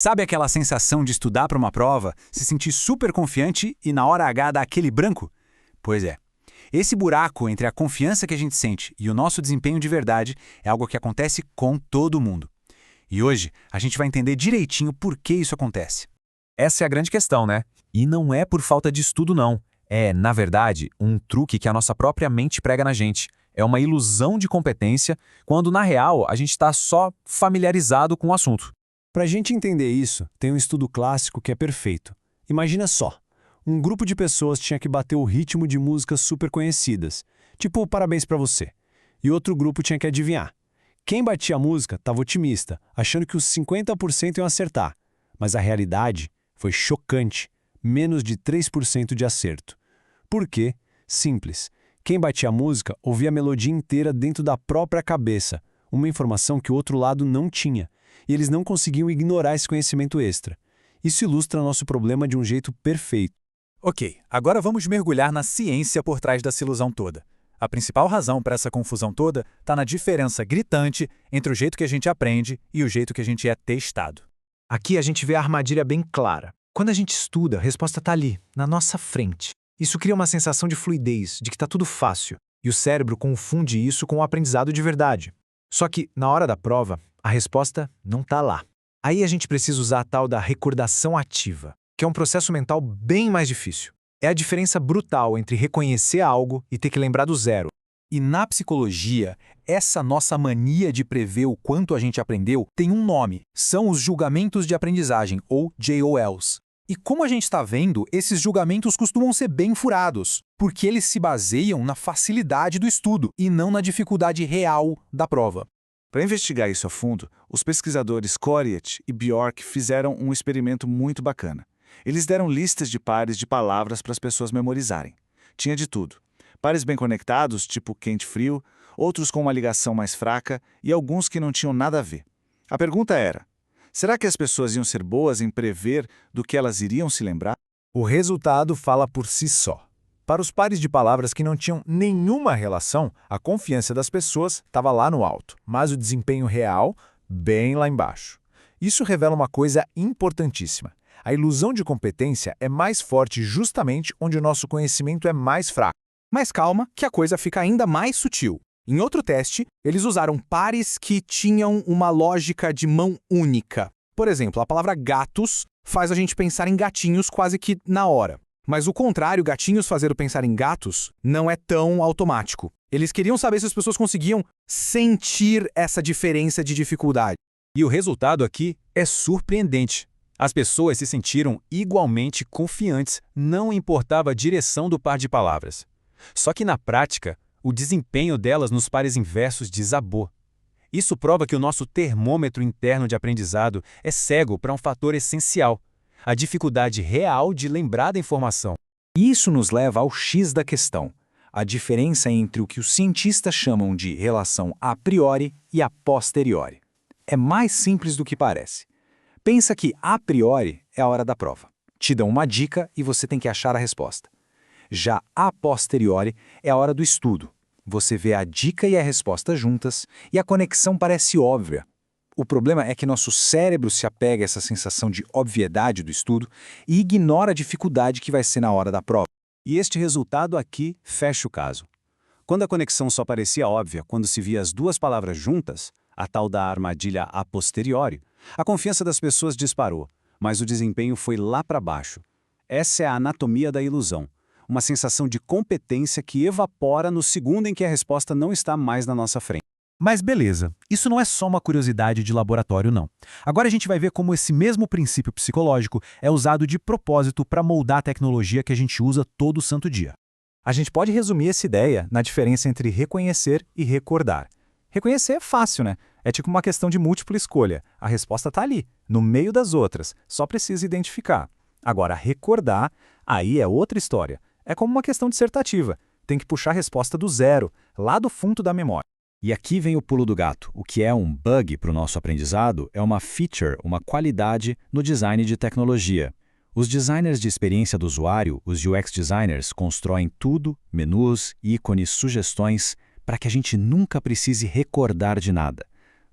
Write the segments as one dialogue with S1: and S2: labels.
S1: Sabe aquela sensação de estudar para uma prova, se sentir super confiante e na hora H dar aquele branco? Pois é. Esse buraco entre a confiança que a gente sente e o nosso desempenho de verdade é algo que acontece com todo mundo. E hoje a gente vai entender direitinho por que isso acontece.
S2: Essa é a grande questão, né? E não é por falta de estudo, não. É, na verdade, um truque que a nossa própria mente prega na gente. É uma ilusão de competência, quando na real a gente está só familiarizado com o assunto.
S3: Para a gente entender isso, tem um estudo clássico que é perfeito. Imagina só, um grupo de pessoas tinha que bater o ritmo de músicas super conhecidas, tipo Parabéns pra Você, e outro grupo tinha que adivinhar. Quem batia a música estava otimista, achando que os 50% iam acertar, mas a realidade foi chocante, menos de 3% de acerto. Por quê? Simples. Quem batia a música ouvia a melodia inteira dentro da própria cabeça, uma informação que o outro lado não tinha, e eles não conseguiam ignorar esse conhecimento extra. Isso ilustra nosso problema de um jeito perfeito.
S1: Ok, agora vamos mergulhar na ciência por trás dessa ilusão toda. A principal razão para essa confusão toda está na diferença gritante entre o jeito que a gente aprende e o jeito que a gente é testado.
S4: Aqui a gente vê a armadilha bem clara. Quando a gente estuda, a resposta está ali, na nossa frente. Isso cria uma sensação de fluidez, de que está tudo fácil, e o cérebro confunde isso com o aprendizado de verdade. Só que, na hora da prova, a resposta não está lá. Aí a gente precisa usar a tal da recordação ativa, que é um processo mental bem mais difícil. É a diferença brutal entre reconhecer algo e ter que lembrar do zero.
S1: E na psicologia, essa nossa mania de prever o quanto a gente aprendeu tem um nome. São os julgamentos de aprendizagem, ou JOLs. E como a gente está vendo, esses julgamentos costumam ser bem furados, porque eles se baseiam na facilidade do estudo e não na dificuldade real da prova.
S5: Para investigar isso a fundo, os pesquisadores Coriat e Bjork fizeram um experimento muito bacana. Eles deram listas de pares de palavras para as pessoas memorizarem. Tinha de tudo. Pares bem conectados, tipo quente-frio, outros com uma ligação mais fraca e alguns que não tinham nada a ver. A pergunta era: será que as pessoas iam ser boas em prever do que elas iriam se lembrar?
S4: O resultado fala por si só. Para os pares de palavras que não tinham nenhuma relação, a confiança das pessoas estava lá no alto, mas o desempenho real, bem lá embaixo. Isso revela uma coisa importantíssima. A ilusão de competência é mais forte justamente onde o nosso conhecimento é mais fraco.
S1: Mas calma, que a coisa fica ainda mais sutil. Em outro teste, eles usaram pares que tinham uma lógica de mão única. Por exemplo, a palavra gatos faz a gente pensar em gatinhos quase que na hora. Mas o contrário, gatinhos fazer o pensar em gatos, não é tão automático. Eles queriam saber se as pessoas conseguiam sentir essa diferença de dificuldade.
S2: E o resultado aqui é surpreendente. As pessoas se sentiram igualmente confiantes, não importava a direção do par de palavras. Só que na prática, o desempenho delas nos pares inversos desabou. Isso prova que o nosso termômetro interno de aprendizado é cego para um fator essencial: a dificuldade real de lembrar da informação.
S6: Isso nos leva ao X da questão, a diferença entre o que os cientistas chamam de relação a priori e a posteriori. É mais simples do que parece. Pensa que a priori é a hora da prova. Te dão uma dica e você tem que achar a resposta. Já a posteriori é a hora do estudo. Você vê a dica e a resposta juntas e a conexão parece óbvia. O problema é que nosso cérebro se apega a essa sensação de obviedade do estudo e ignora a dificuldade que vai ser na hora da prova.
S3: E este resultado aqui fecha o caso. Quando a conexão só parecia óbvia quando se via as duas palavras juntas, a tal da armadilha a posteriori, a confiança das pessoas disparou, mas o desempenho foi lá para baixo. Essa é a anatomia da ilusão, uma sensação de competência que evapora no segundo em que a resposta não está mais na nossa frente.
S7: Mas beleza, isso não é só uma curiosidade de laboratório, não. Agora a gente vai ver como esse mesmo princípio psicológico é usado de propósito para moldar a tecnologia que a gente usa todo santo dia.
S4: A gente pode resumir essa ideia na diferença entre reconhecer e recordar. Reconhecer é fácil, né? É tipo uma questão de múltipla escolha. A resposta está ali, no meio das outras, só precisa identificar. Agora, recordar, aí é outra história. É como uma questão dissertativa. Tem que puxar a resposta do zero, lá do fundo da memória.
S3: E aqui vem o pulo do gato. O que é um bug para o nosso aprendizado é uma feature, uma qualidade no design de tecnologia. Os designers de experiência do usuário, os UX designers, constroem tudo, menus, ícones, sugestões, para que a gente nunca precise recordar de nada.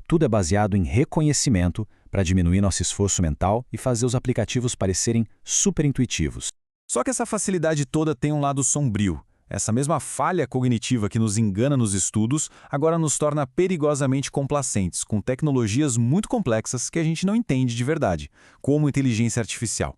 S3: Tudo é baseado em reconhecimento
S6: para diminuir nosso esforço mental e fazer os aplicativos parecerem super intuitivos.
S2: Só que essa facilidade toda tem um lado sombrio. Essa mesma falha cognitiva que nos engana nos estudos agora nos torna perigosamente complacentes com tecnologias muito complexas que a gente não entende de verdade, como inteligência artificial.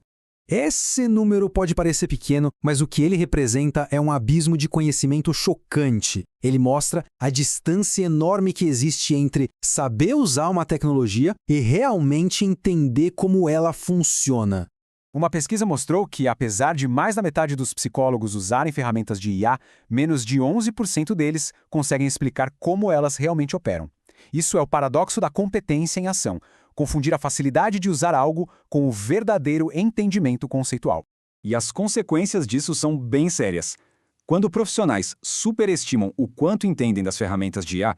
S1: Esse número pode parecer pequeno, mas o que ele representa é um abismo de conhecimento chocante. Ele mostra a distância enorme que existe entre saber usar uma tecnologia e realmente entender como ela funciona.
S2: Uma pesquisa mostrou que, apesar de mais da metade dos psicólogos usarem ferramentas de IA, menos de 11% deles conseguem explicar como elas realmente operam. Isso é o paradoxo da competência em ação. Confundir a facilidade de usar algo com o verdadeiro entendimento conceitual. E as consequências disso são bem sérias. Quando profissionais superestimam o quanto entendem das ferramentas de IA,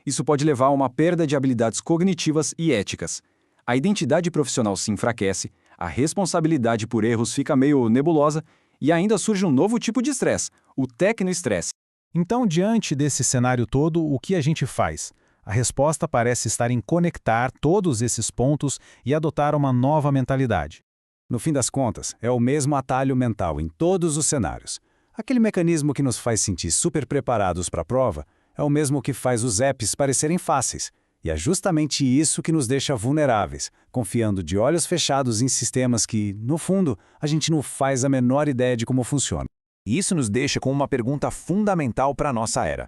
S2: isso pode levar a uma perda de habilidades cognitivas e éticas. A identidade profissional se enfraquece, a responsabilidade por erros fica meio nebulosa e ainda surge um novo tipo de estresse, o tecnoestresse.
S7: Então, diante desse cenário todo, o que a gente faz? A resposta parece estar em conectar todos esses pontos e adotar uma nova mentalidade.
S6: No fim das contas, é o mesmo atalho mental em todos os cenários. Aquele mecanismo que nos faz sentir super preparados para a prova é o mesmo que faz os apps parecerem fáceis. E é justamente isso que nos deixa vulneráveis, confiando de olhos fechados em sistemas que, no fundo, a gente não faz a menor ideia de como funcionam.
S1: E isso nos deixa com uma pergunta fundamental para a nossa era.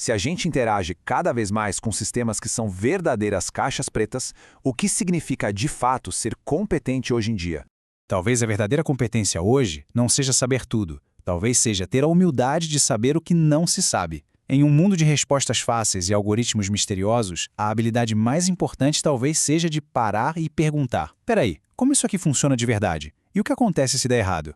S1: Se a gente interage cada vez mais com sistemas que são verdadeiras caixas pretas, o que significa de fato ser competente hoje em dia?
S7: Talvez a verdadeira competência hoje não seja saber tudo. Talvez seja ter a humildade de saber o que não se sabe. Em um mundo de respostas fáceis e algoritmos misteriosos, a habilidade mais importante talvez seja de parar e perguntar: peraí, como isso aqui funciona de verdade? E o que acontece se der errado?